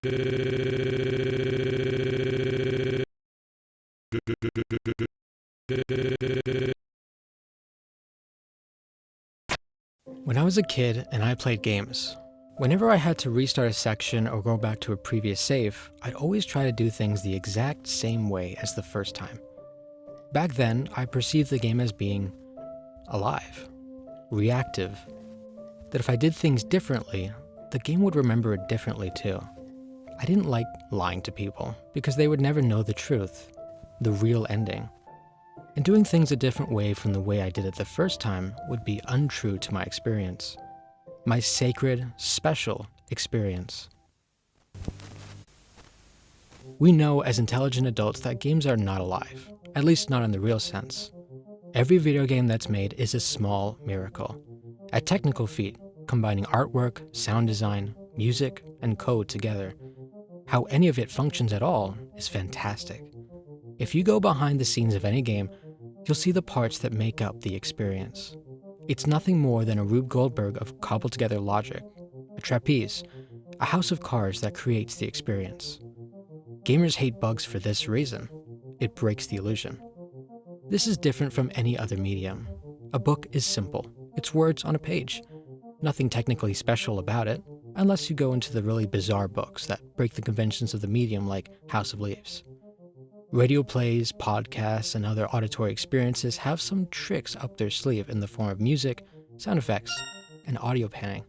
When I was a kid and I played games, whenever I had to restart a section or go back to a previous save, I'd always try to do things the exact same way as the first time. Back then, I perceived the game as being alive, reactive, that if I did things differently, the game would remember it differently too. I didn't like lying to people because they would never know the truth, the real ending. And doing things a different way from the way I did it the first time would be untrue to my experience. My sacred, special experience. We know as intelligent adults that games are not alive, at least not in the real sense. Every video game that's made is a small miracle, a technical feat combining artwork, sound design, music, and code together. How any of it functions at all is fantastic. If you go behind the scenes of any game, you'll see the parts that make up the experience. It's nothing more than a Rube Goldberg of cobbled together logic, a trapeze, a house of cards that creates the experience. Gamers hate bugs for this reason. It breaks the illusion. This is different from any other medium. A book is simple. It's words on a page. Nothing technically special about it, unless you go into the really bizarre books that break the conventions of the medium like House of Leaves. Radio plays, podcasts, and other auditory experiences have some tricks up their sleeve in the form of music, sound effects, and audio panning.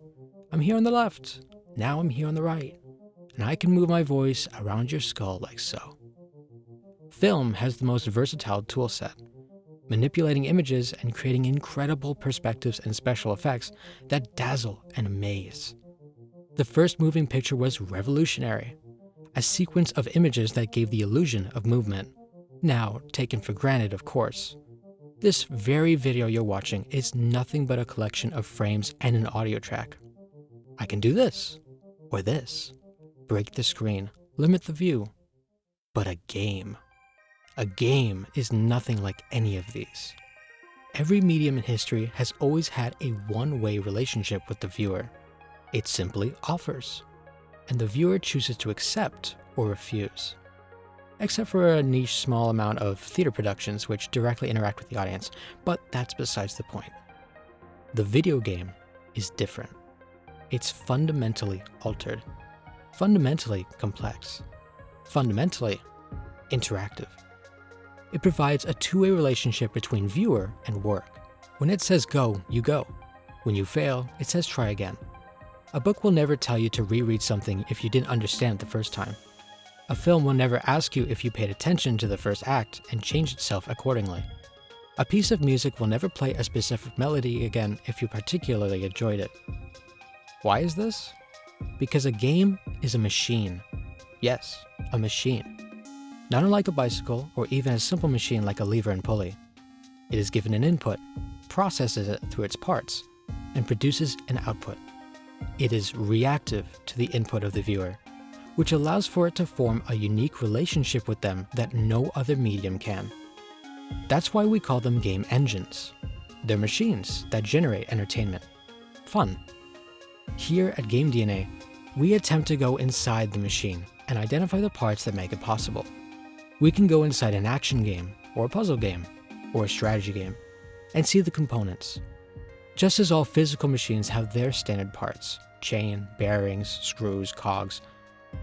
I'm here on the left, now I'm here on the right, and I can move my voice around your skull like so. Film has the most versatile toolset, manipulating images and creating incredible perspectives and special effects that dazzle and amaze. The first moving picture was revolutionary, a sequence of images that gave the illusion of movement, now taken for granted, of course. This very video you're watching is nothing but a collection of frames and an audio track. I can do this, or this, break the screen, limit the view. But a game is nothing like any of these. Every medium in history has always had a one-way relationship with the viewer. It simply offers, and the viewer chooses to accept or refuse. Except for a niche small amount of theater productions which directly interact with the audience, but that's besides the point. The video game is different. It's fundamentally altered, fundamentally complex, fundamentally interactive. It provides a two-way relationship between viewer and work. When it says go, you go. When you fail, it says try again. A book will never tell you to reread something if you didn't understand it the first time. A film will never ask you if you paid attention to the first act and change itself accordingly. A piece of music will never play a specific melody again if you particularly enjoyed it. Why is this? Because a game is a machine. Yes, a machine. Not unlike a bicycle or even a simple machine like a lever and pulley. It is given an input, processes it through its parts, and produces an output. It is reactive to the input of the viewer, which allows for it to form a unique relationship with them that no other medium can. That's why we call them game engines. They're machines that generate entertainment, fun. Here at Game DNA, we attempt to go inside the machine and identify the parts that make it possible. We can go inside an action game, or a puzzle game, or a strategy game, and see the components. Just as all physical machines have their standard parts, chain, bearings, screws, cogs,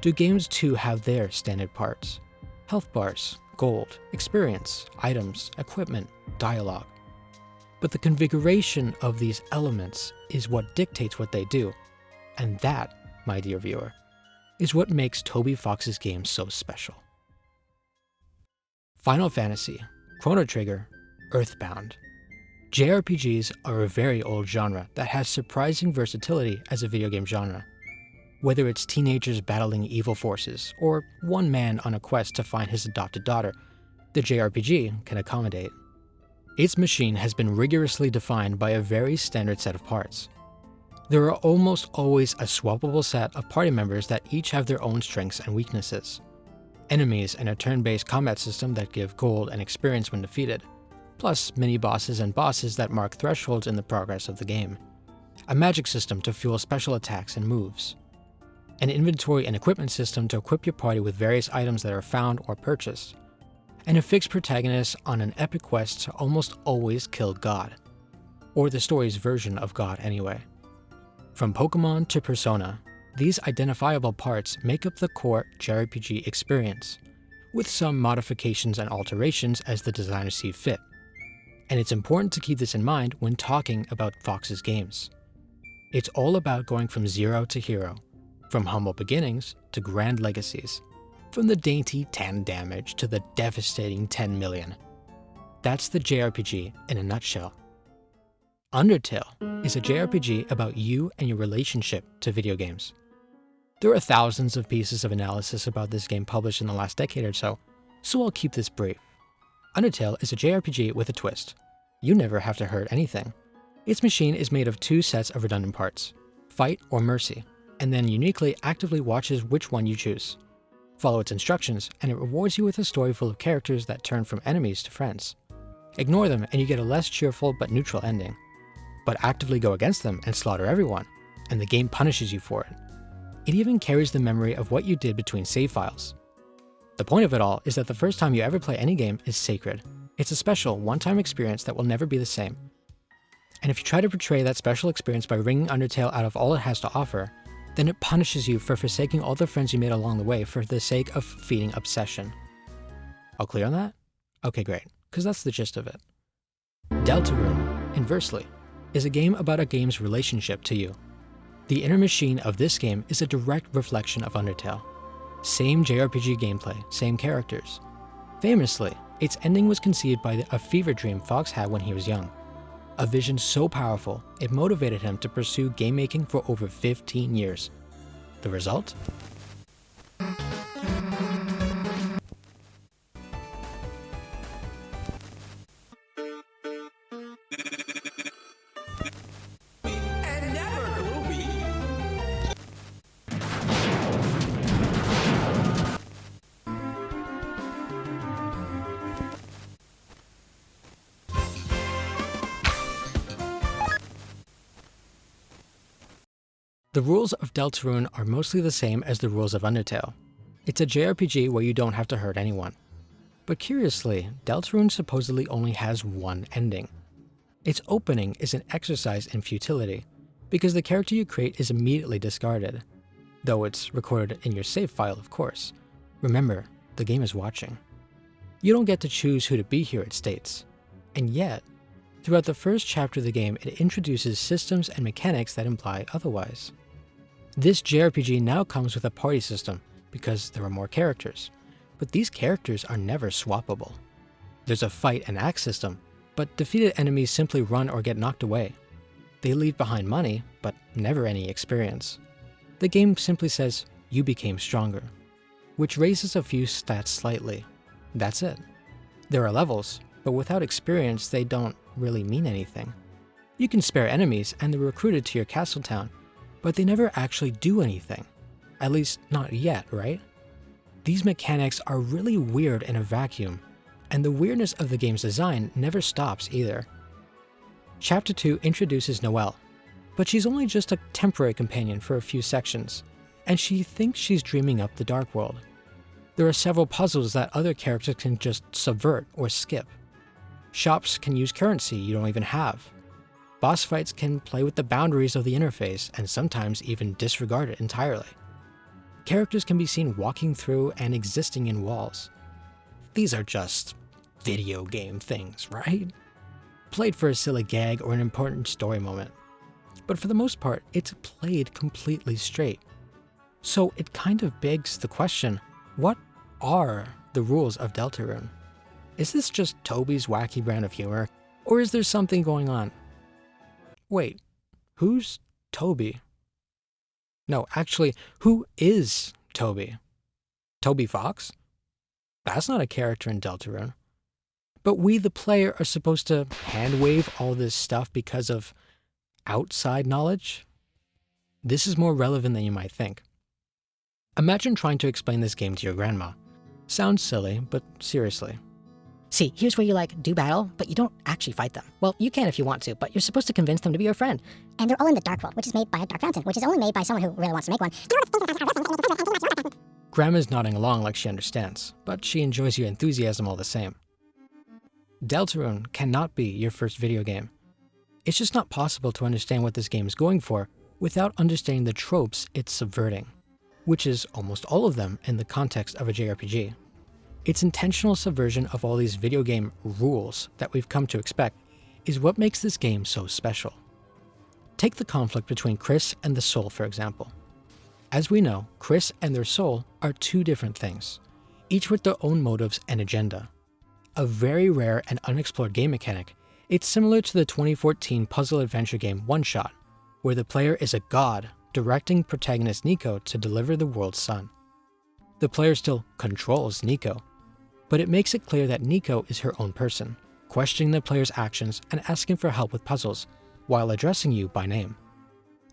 do games too have their standard parts? Health bars, gold, experience, items, equipment, dialogue. But the configuration of these elements is what dictates what they do, and that, my dear viewer, is what makes Toby Fox's games so special. Final Fantasy, Chrono Trigger, Earthbound. JRPGs are a very old genre that has surprising versatility as a video game genre. Whether it's teenagers battling evil forces, or one man on a quest to find his adopted daughter, the JRPG can accommodate. Its machine has been rigorously defined by a very standard set of parts. There are almost always a swappable set of party members that each have their own strengths and weaknesses. Enemies and a turn-based combat system that give gold and experience when defeated, plus mini-bosses and bosses that mark thresholds in the progress of the game. A magic system to fuel special attacks and moves. an inventory and equipment system to equip your party with various items that are found or purchased, and a fixed protagonist on an epic quest to almost always kill God, or the story's version of God anyway. From Pokemon to Persona, these identifiable parts make up the core JRPG experience, with some modifications and alterations as the designers see fit. And it's important to keep this in mind when talking about Fox's games. It's all about going from zero to hero, from humble beginnings to grand legacies, from the dainty 10 damage to the devastating 10 million. That's the JRPG in a nutshell. Undertale is a JRPG about you and your relationship to video games. There are thousands of pieces of analysis about this game published in the last decade or so I'll keep this brief. Undertale is a JRPG with a twist. You never have to hurt anything. Its machine is made of 2 sets of redundant parts, Fight or Mercy, and then uniquely actively watches which one you choose. Follow its instructions, and it rewards you with a story full of characters that turn from enemies to friends. Ignore them and you get a less cheerful but neutral ending. But actively go against them and slaughter everyone, and the game punishes you for it. It even carries the memory of what you did between save files. The point of it all is that the first time you ever play any game is sacred. It's a special, one-time experience that will never be the same. And if you try to portray that special experience by wringing Undertale out of all it has to offer, then it punishes you for forsaking all the friends you made along the way for the sake of feeding obsession. All clear on that? Okay, great, because that's the gist of it. Deltarune, inversely, is a game about a game's relationship to you. The inner machine of this game is a direct reflection of Undertale. Same JRPG gameplay, same characters. Famously, its ending was conceived by a fever dream Fox had when he was young. A vision so powerful, it motivated him to pursue game making for over 15 years. The result? The rules of Deltarune are mostly the same as the rules of Undertale. It's a JRPG where you don't have to hurt anyone. But curiously, Deltarune supposedly only has one ending. Its opening is an exercise in futility, because the character you create is immediately discarded. Though it's recorded in your save file, of course. Remember, the game is watching. You don't get to choose who to be here, it states. And yet, throughout the first chapter of the game, it introduces systems and mechanics that imply otherwise. This JRPG now comes with a party system, because there are more characters. But these characters are never swappable. There's a fight and axe system, but defeated enemies simply run or get knocked away. They leave behind money, but never any experience. The game simply says, you became stronger, which raises a few stats slightly. That's it. There are levels, but without experience, they don't really mean anything. You can spare enemies and they're recruited to your castle town, but they never actually do anything. At least not yet, right? These mechanics are really weird in a vacuum, and the weirdness of the game's design never stops either. Chapter 2 introduces Noelle, but she's only just a temporary companion for a few sections, and she thinks she's dreaming up the Dark World. There are several puzzles that other characters can just subvert or skip. Shops can use currency you don't even have. Boss fights can play with the boundaries of the interface and sometimes even disregard it entirely. Characters can be seen walking through and existing in walls. These are just video game things, right? Played for a silly gag or an important story moment. But for the most part, it's played completely straight. So it kind of begs the question, what are the rules of Deltarune? Is this just Toby's wacky brand of humor, or is there something going on? Wait, who's Toby? No, actually, who is Toby? Toby Fox? That's not a character in Deltarune. But we, the player, are supposed to hand-wave all this stuff because of outside knowledge? This is more relevant than you might think. Imagine trying to explain this game to your grandma. Sounds silly, but seriously. See, here's where you do battle, but you don't actually fight them. Well, you can if you want to, but you're supposed to convince them to be your friend. And they're all in the Dark World, which is made by a Dark Fountain, which is only made by someone who really wants to make one. Grandma's nodding along like she understands, but she enjoys your enthusiasm all the same. Deltarune cannot be your first video game. It's just not possible to understand what this game is going for without understanding the tropes it's subverting, which is almost all of them in the context of a JRPG. Its intentional subversion of all these video game rules that we've come to expect is what makes this game so special. Take the conflict between Chris and the soul, for example. As we know, Chris and their soul are two different things, each with their own motives and agenda. A very rare and unexplored game mechanic, it's similar to the 2014 puzzle adventure game One Shot, where the player is a god directing protagonist Nico to deliver the world's sun. The player still controls Nico, but it makes it clear that Nico is her own person, questioning the player's actions and asking for help with puzzles, while addressing you by name.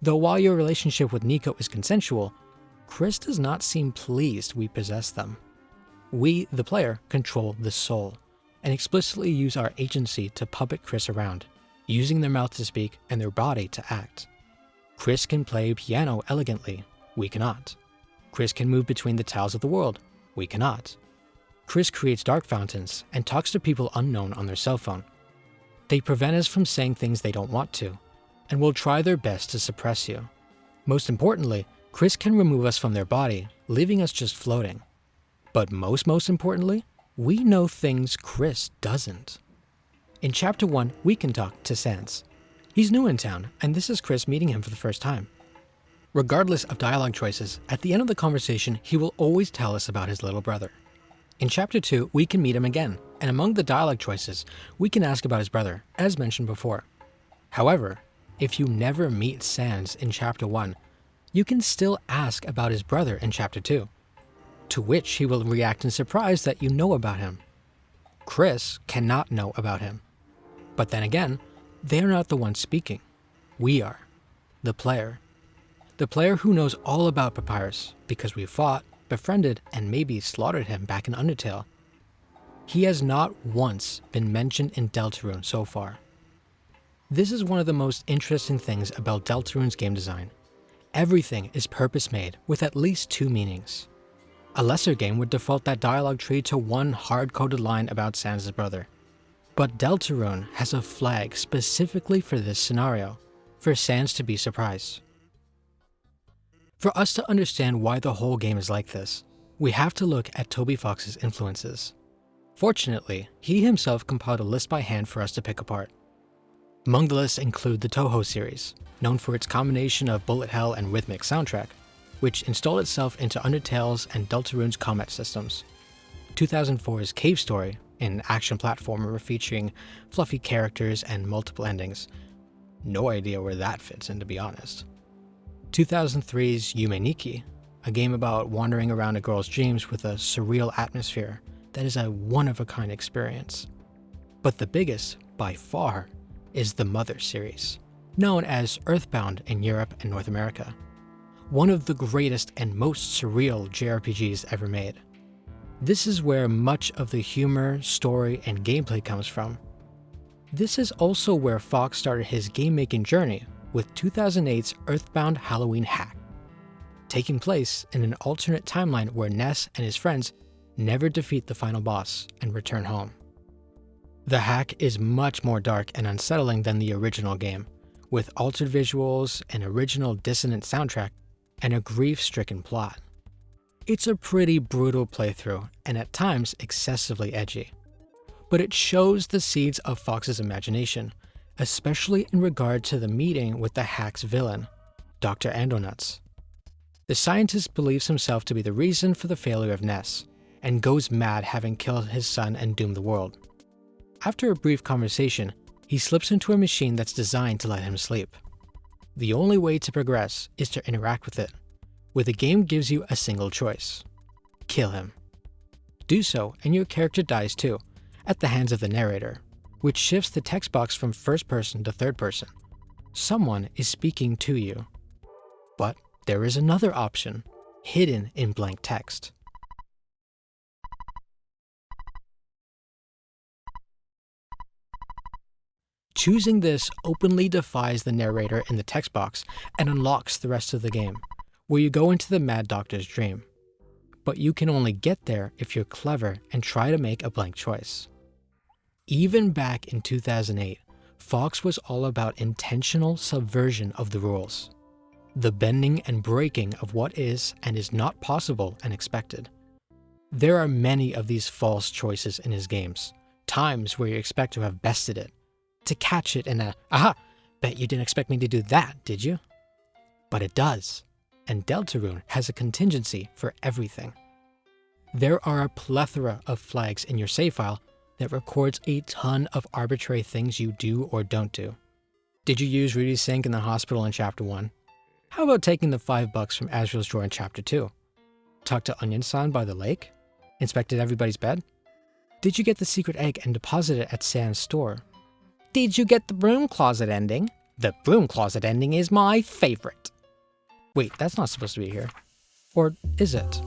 Though while your relationship with Nico is consensual, Chris does not seem pleased we possess them. We, the player, control the soul, and explicitly use our agency to puppet Chris around, using their mouth to speak and their body to act. Chris can play piano elegantly, we cannot. Chris can move between the tiles of the world, we cannot. Chris creates dark fountains and talks to people unknown on their cell phone. They prevent us from saying things they don't want to, and will try their best to suppress you. Most importantly, Chris can remove us from their body, leaving us just floating. But most importantly, we know things Chris doesn't. In Chapter 1, we can talk to Sans. He's new in town, and this is Chris meeting him for the first time. Regardless of dialogue choices, at the end of the conversation, he will always tell us about his little brother. In Chapter 2, we can meet him again, and among the dialogue choices, we can ask about his brother, as mentioned before. However, if you never meet Sans in Chapter 1, you can still ask about his brother in Chapter 2, to which he will react in surprise that you know about him. Chris cannot know about him. But then again, they're not the ones speaking. We are. The player. The player who knows all about Papyrus because we fought, befriended, and maybe slaughtered him back in Undertale. He has not once been mentioned in Deltarune so far. This is one of the most interesting things about Deltarune's game design. Everything is purpose-made with at least two meanings. A lesser game would default that dialogue tree to one hard-coded line about Sans' brother. But Deltarune has a flag specifically for this scenario, for Sans to be surprised. For us to understand why the whole game is like this, we have to look at Toby Fox's influences. Fortunately, he himself compiled a list by hand for us to pick apart. Among the lists include the Toho series, known for its combination of bullet hell and rhythmic soundtrack, which installed itself into Undertale's and Deltarune's combat systems. 2004's Cave Story, an action platformer featuring fluffy characters and multiple endings. No idea where that fits in, to be honest. 2003's Yume Nikki, a game about wandering around a girl's dreams with a surreal atmosphere that is a one-of-a-kind experience. But the biggest, by far, is the Mother series, known as Earthbound in Europe and North America. One of the greatest and most surreal JRPGs ever made. This is where much of the humor, story, and gameplay comes from. This is also where Fox started his game-making journey with 2008's Earthbound Halloween Hack, taking place in an alternate timeline where Ness and his friends never defeat the final boss and return home. The hack is much more dark and unsettling than the original game, with altered visuals, an original dissonant soundtrack, and a grief-stricken plot. It's a pretty brutal playthrough, and at times excessively edgy. But it shows the seeds of Fox's imagination, especially in regard to the meeting with the hack's villain, Dr. Andonuts. The scientist believes himself to be the reason for the failure of Ness, and goes mad having killed his son and doomed the world. After a brief conversation, he slips into a machine that's designed to let him sleep. The only way to progress is to interact with it, where the game gives you a single choice: kill him. Do so, and your character dies too, at the hands of the narrator, which shifts the text box from first person to third person. Someone is speaking to you. But there is another option, hidden in blank text. Choosing this openly defies the narrator in the text box and unlocks the rest of the game, where you go into the Mad Doctor's dream. But you can only get there if you're clever and try to make a blank choice. Even back in 2008, Fox was all about intentional subversion of the rules, the bending and breaking of what is and is not possible and expected. There are many of these false choices in his games, times where you expect to have bested it, to catch it in a, aha, bet you didn't expect me to do that, did you? But it does, and Deltarune has a contingency for everything. There are a plethora of flags in your save file that records a ton of arbitrary things you do or don't do. Did you use Rudy's sink in the hospital in Chapter 1? How about taking the $5 from Azrael's drawer in Chapter 2? Talked to Onion-san by the lake? Inspected everybody's bed? Did you get the secret egg and deposit it at Sam's store? Did you get the broom closet ending? The broom closet ending is my favorite. Wait, that's not supposed to be here. Or is it?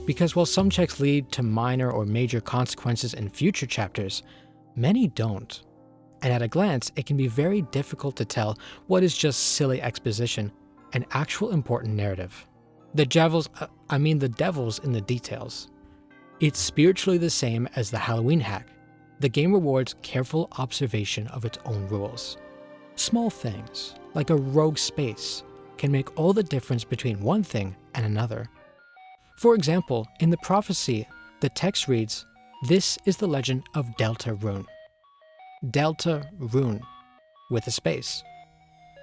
Because while some checks lead to minor or major consequences in future chapters, many don't. And at a glance, it can be very difficult to tell what is just silly exposition and actual important narrative. The devil's in the details. It's spiritually the same as the Halloween hack. The game rewards careful observation of its own rules. Small things, like a rogue space, can make all the difference between one thing and another. For example, in the prophecy, the text reads, "This is the legend of Deltarune." Deltarune, with a space.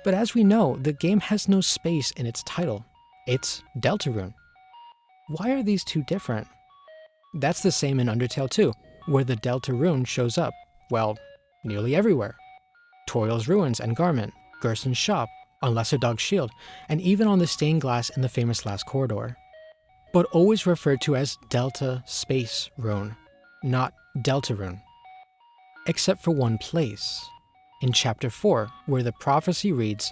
But as we know, the game has no space in its title. It's Deltarune. Why are these two different? That's the same in Undertale 2, where the Deltarune shows up, well, nearly everywhere. Toriel's ruins and garment, Gerson's shop, on Lesser Dog's shield, and even on the stained glass in the famous last corridor. But always referred to as Delta Space Rune, not Deltarune. Except for one place, in Chapter 4, where the prophecy reads,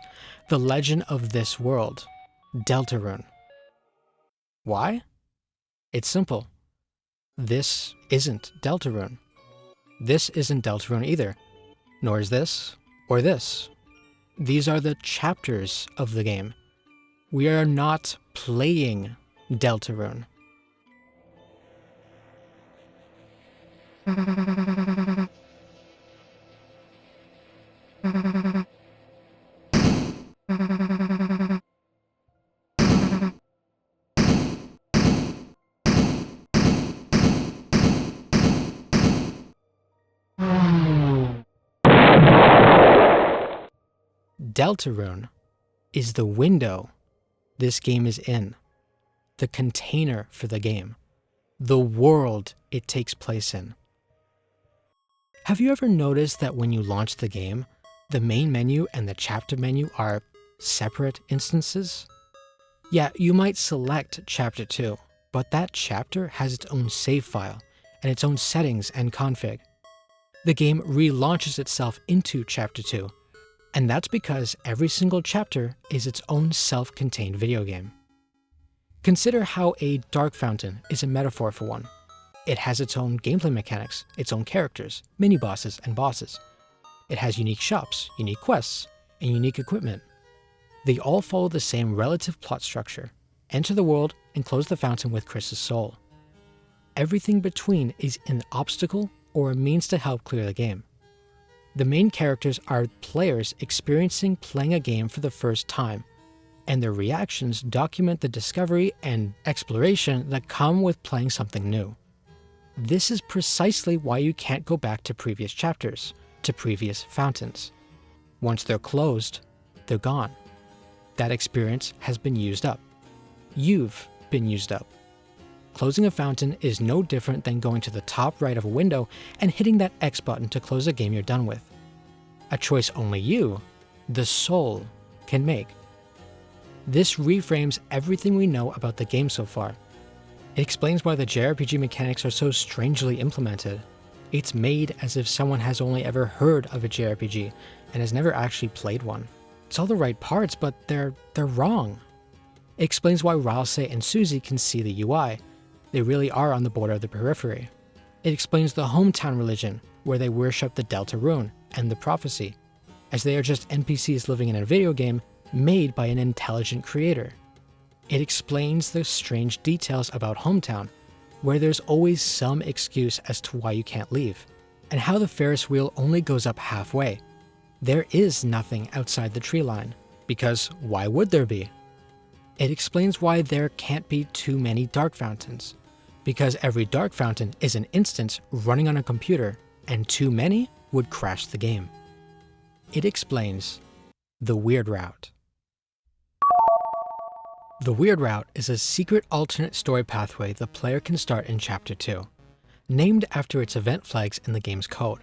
"The legend of this world, Deltarune." Why? It's simple. This isn't Deltarune. This isn't Deltarune either, nor is this or this. These are the chapters of the game. We are not playing Deltarune. Deltarune is the window this game is in, the container for the game, the world it takes place in. Have you ever noticed that when you launch the game, the main menu and the chapter menu are separate instances? Yeah, you might select Chapter 2, but that chapter has its own save file and its own settings and config. The game relaunches itself into Chapter 2, and that's because every single chapter is its own self-contained video game. Consider how a dark fountain is a metaphor for one. It has its own gameplay mechanics, its own characters, mini-bosses, and bosses. It has unique shops, unique quests, and unique equipment. They all follow the same relative plot structure. Enter the world and close the fountain with Chris's soul. Everything between is an obstacle or a means to help clear the game. The main characters are players experiencing playing a game for the first time, and their reactions document the discovery and exploration that come with playing something new. This is precisely why you can't go back to previous chapters, to previous fountains. Once they're closed, they're gone. That experience has been used up. You've been used up. Closing a fountain is no different than going to the top right of a window and hitting that X button to close a game you're done with. A choice only you, the soul, can make. This reframes everything we know about the game so far. It explains why the JRPG mechanics are so strangely implemented. It's made as if someone has only ever heard of a JRPG and has never actually played one. It's all the right parts, but they're wrong. It explains why Ralsei and Susie can see the UI. They really are on the border of the periphery. It explains the hometown religion, where they worship the Deltarune and the prophecy. as they are just NPCs living in a video game made by an intelligent creator. It explains the strange details about Hometown, where there's always some excuse as to why you can't leave, and how the Ferris wheel only goes up halfway. There is nothing outside the tree line, because why would there be? It explains why there can't be too many dark fountains, because every dark fountain is an instance running on a computer, and too many would crash the game. It explains the Weird Route. The Weird Route is a secret alternate story pathway the player can start in Chapter 2, named after its event flags in the game's code.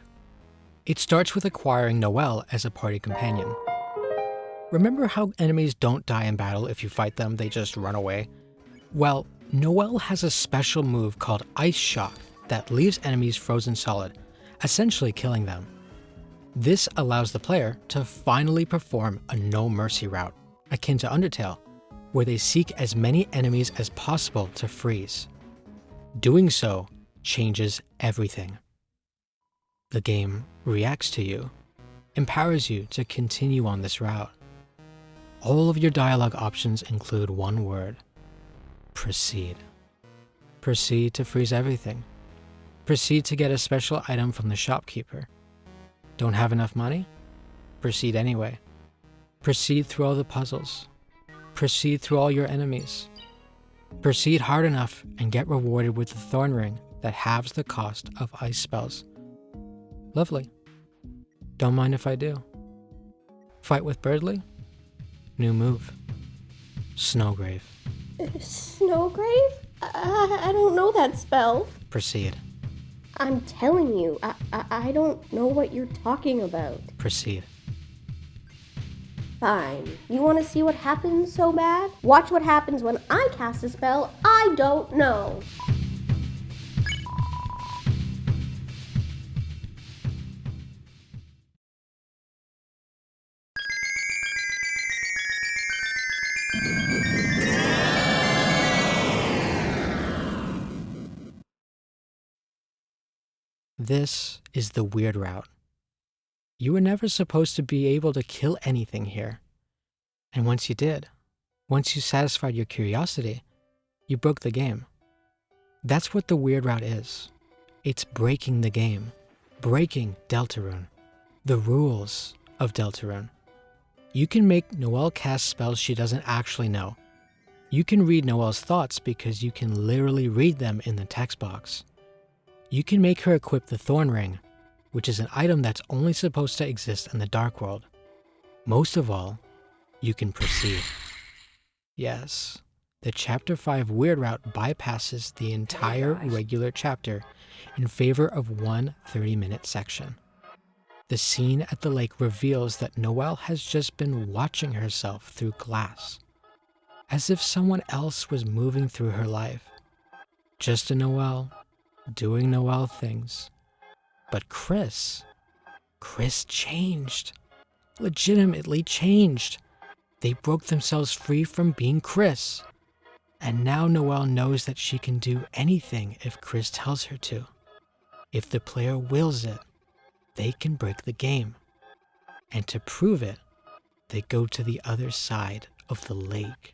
It starts with acquiring Noelle as a party companion. Remember how enemies don't die in battle if you fight them, they just run away? Well, Noelle has a special move called Ice Shock that leaves enemies frozen solid, essentially killing them. This allows the player to finally perform a no mercy route, akin to Undertale, where they seek as many enemies as possible to freeze. Doing so changes everything. The game reacts to you, empowers you to continue on this route. All of your dialogue options include one word: proceed. Proceed to freeze everything. Proceed to get a special item from the shopkeeper. Don't have enough money? Proceed anyway. Proceed through all the puzzles. Proceed through all your enemies. Proceed hard enough and get rewarded with the Thorn Ring that halves the cost of ice spells. Lovely. Don't mind if I do. Fight with Birdly? New move. Snowgrave. Snowgrave? I don't know that spell. Proceed. I'm telling you, I don't know what you're talking about. Proceed. Fine. You want to see what happens so bad? Watch what happens when I cast a spell I don't know. This is the Weird Route. You were never supposed to be able to kill anything here. And once you did, once you satisfied your curiosity, you broke the game. That's what the Weird Route is. It's breaking the game, breaking Deltarune, the rules of Deltarune. You can make Noelle cast spells she doesn't actually know. You can read Noelle's thoughts because you can literally read them in the text box. You can make her equip the Thorn Ring, which is an item that's only supposed to exist in the Dark World. Most of all, you can proceed. Yes, the Chapter 5 Weird Route bypasses the entire regular chapter in favor of one 30-minute section. The scene at the lake reveals that Noelle has just been watching herself through glass, as if someone else was moving through her life. Just a Noelle, doing Noelle things. But Chris changed. Legitimately changed. They broke themselves free from being Chris. And now Noelle knows that she can do anything if Chris tells her to. If the player wills it, they can break the game. And to prove it, they go to the other side of the lake.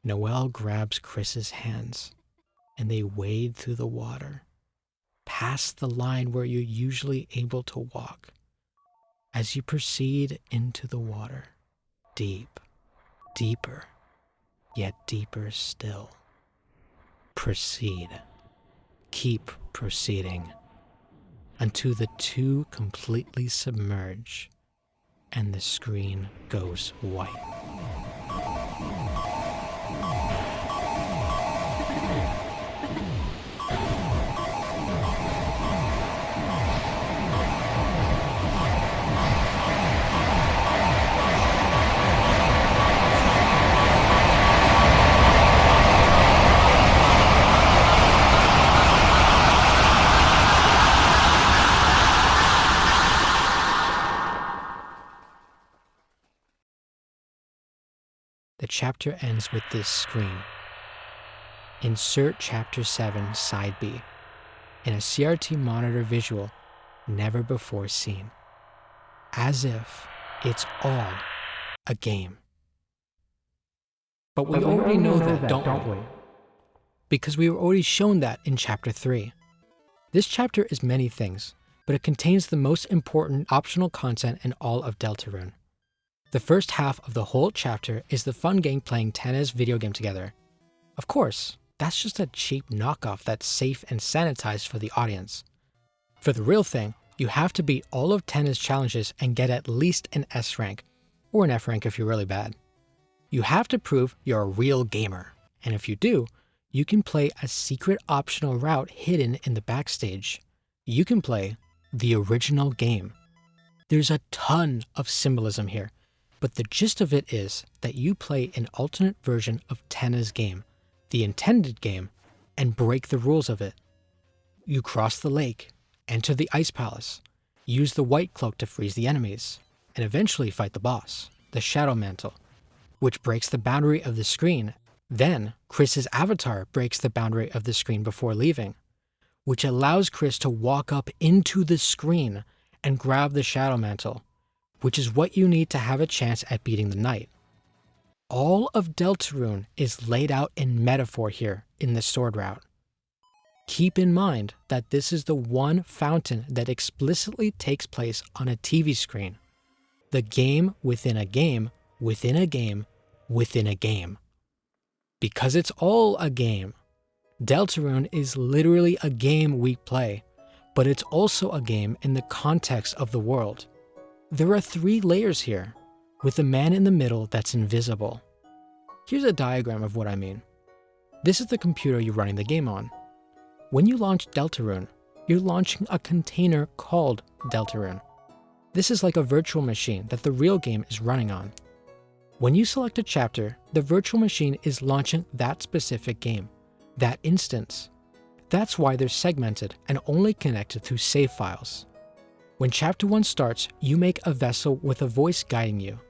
Noelle grabs Chris's hands, and they wade through the water, past the line where you're usually able to walk. As you proceed into the water, deep, deeper, yet deeper still. Proceed. Keep proceeding until the two completely submerge and the screen goes white. The chapter ends with this screen. Insert Chapter 7 Side B in a CRT monitor visual never before seen. as if it's all a game. But we already know that, don't we? Because we were already shown that in Chapter 3. This chapter is many things, but it contains the most important optional content in all of Deltarune. The first half of the whole chapter is the fun gang playing Tenna's video game together. Of course, that's just a cheap knockoff that's safe and sanitized for the audience. For the real thing, you have to beat all of Tenna's challenges and get at least an S rank, or an F rank if you're really bad. You have to prove you're a real gamer, and if you do, you can play a secret optional route hidden in the backstage. You can play the original game. There's a ton of symbolism here, but the gist of it is that you play an alternate version of Tenna's game, the intended game, and break the rules of it. You cross the lake, enter the ice palace, use the white cloak to freeze the enemies, and eventually fight the boss, the Shadow Mantle, which breaks the boundary of the screen. Then, Chris's avatar breaks the boundary of the screen before leaving, which allows Chris to walk up into the screen and grab the Shadow Mantle, which is what you need to have a chance at beating the knight. All of Deltarune is laid out in metaphor here in the sword route. Keep in mind that this is the one fountain that explicitly takes place on a TV screen. The game within a game, within a game, within a game. Because it's all a game. Deltarune is literally a game we play, but it's also a game in the context of the world. There are 3 layers here, with a man in the middle that's invisible. Here's a diagram of what I mean. This is the computer you're running the game on. When you launch Deltarune, you're launching a container called Deltarune. This is like a virtual machine that the real game is running on. When you select a chapter, the virtual machine is launching that specific game, that instance. That's why they're segmented and only connected through save files. When Chapter 1 starts, you make a vessel with a voice guiding you.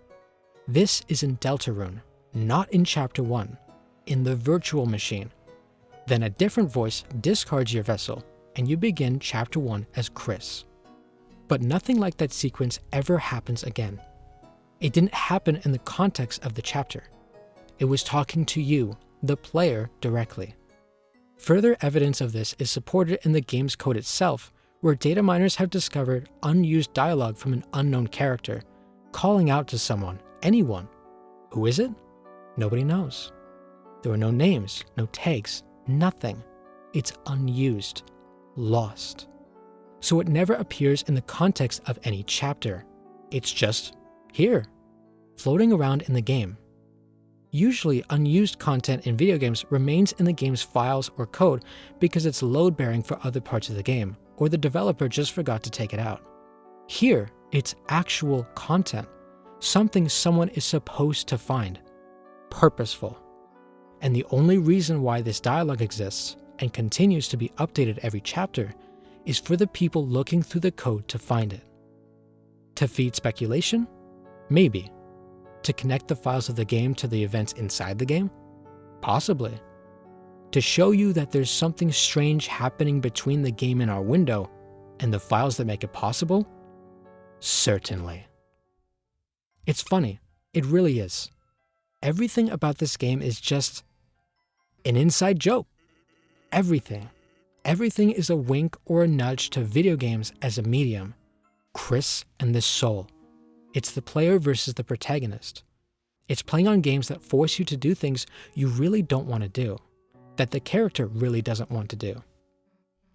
This is in Deltarune, not in Chapter 1, in the virtual machine. Then a different voice discards your vessel, and you begin Chapter 1 as Chris. But nothing like that sequence ever happens again. It didn't happen in the context of the chapter. It was talking to you, the player, directly. Further evidence of this is supported in the game's code itself, where data miners have discovered unused dialogue from an unknown character, calling out to someone, anyone. Who is it? Nobody knows. There are no names, no tags, nothing. It's unused, lost. So it never appears in the context of any chapter. It's just here, floating around in the game. Usually, unused content in video games remains in the game's files or code because it's load-bearing for other parts of the game, or the developer just forgot to take it out. Here, it's actual content, something someone is supposed to find. Purposeful. And the only reason why this dialogue exists and continues to be updated every chapter is for the people looking through the code to find it. To feed speculation? Maybe. To connect the files of the game to the events inside the game? Possibly. To show you that there's something strange happening between the game in our window and the files that make it possible? Certainly. It's funny. It really is. Everything about this game is just an inside joke. Everything. Everything is a wink or a nudge to video games as a medium. Chris and the soul. It's the player versus the protagonist. It's playing on games that force you to do things you really don't want to do, that the character really doesn't want to do.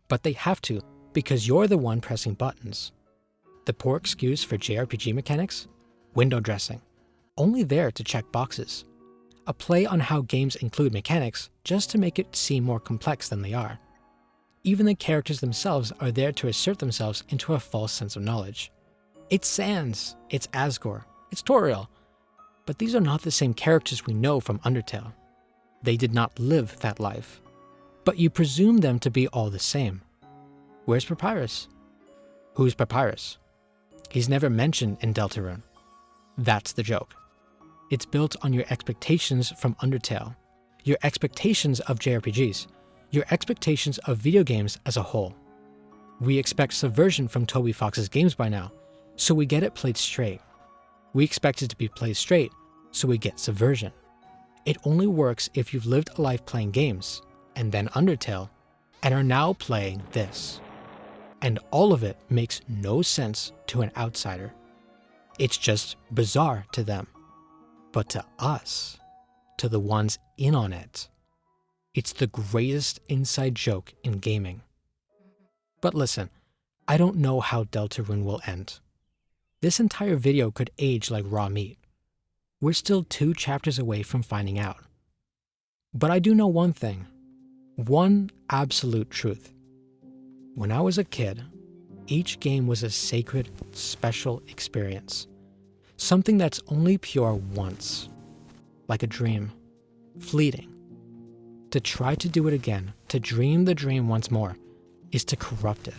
But they have to, because you're the one pressing buttons. The poor excuse for JRPG mechanics? Window dressing. Only there to check boxes. A play on how games include mechanics just to make it seem more complex than they are. Even the characters themselves are there to assert themselves into a false sense of knowledge. It's Sans, it's Asgore, it's Toriel, but these are not the same characters we know from Undertale. They did not live that life, but you presume them to be all the same. Where's Papyrus? Who's Papyrus? He's never mentioned in Deltarune. That's the joke. It's built on your expectations from Undertale, your expectations of JRPGs, your expectations of video games as a whole. We expect subversion from Toby Fox's games by now, so we get it played straight. We expect it to be played straight, so we get subversion. It only works if you've lived a life playing games, and then Undertale, and are now playing this. And all of it makes no sense to an outsider. It's just bizarre to them. But to us, to the ones in on it, it's the greatest inside joke in gaming. But listen, I don't know how Deltarune will end. This entire video could age like raw meat. We're still 2 chapters away from finding out. But I do know one thing, one absolute truth. When I was a kid, each game was a sacred, special experience. Something that's only pure once, like a dream, fleeting. To try to do it again, to dream the dream once more, is to corrupt it.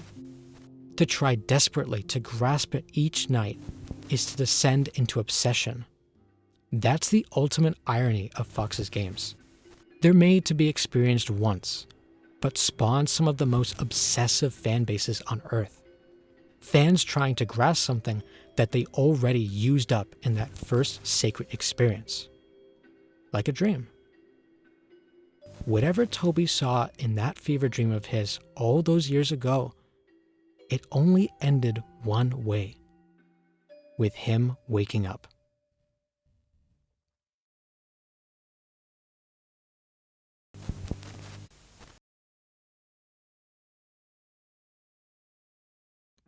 To try desperately to grasp it each night is to descend into obsession. That's the ultimate irony of Fox's games. They're made to be experienced once, but spawn some of the most obsessive fan bases on Earth. Fans trying to grasp something that they already used up in that first sacred experience. Like a dream. Whatever Toby saw in that fever dream of his all those years ago, it only ended one way, with him waking up.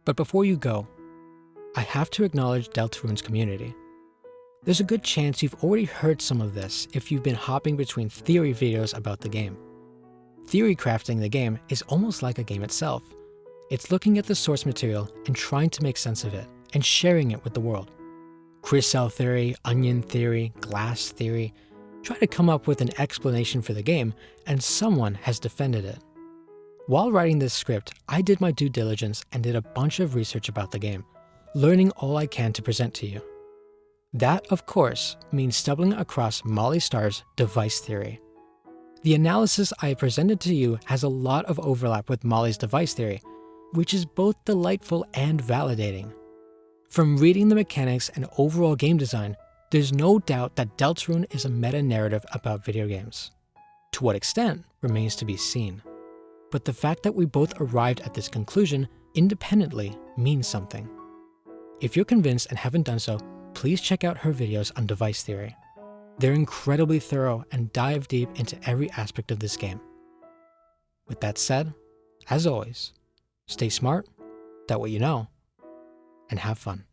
But before you go, I have to acknowledge Deltarune's community. There's a good chance you've already heard some of this if you've been hopping between theory videos about the game. Theory crafting the game is almost like a game itself. It's looking at the source material and trying to make sense of it, and sharing it with the world. Carousel theory, onion theory, glass theory. Try to come up with an explanation for the game, and someone has defended it. While writing this script, I did my due diligence and did a bunch of research about the game, learning all I can to present to you. That, of course, means stumbling across Molly Starr's device theory. The analysis I presented to you has a lot of overlap with Molly's device theory, which is both delightful and validating. From reading the mechanics and overall game design, there's no doubt that Deltarune is a meta-narrative about video games. To what extent remains to be seen. But the fact that we both arrived at this conclusion independently means something. If you're convinced and haven't done so, please check out her videos on device theory. They're incredibly thorough and dive deep into every aspect of this game. With that said, as always, stay smart, doubt what you know, and have fun.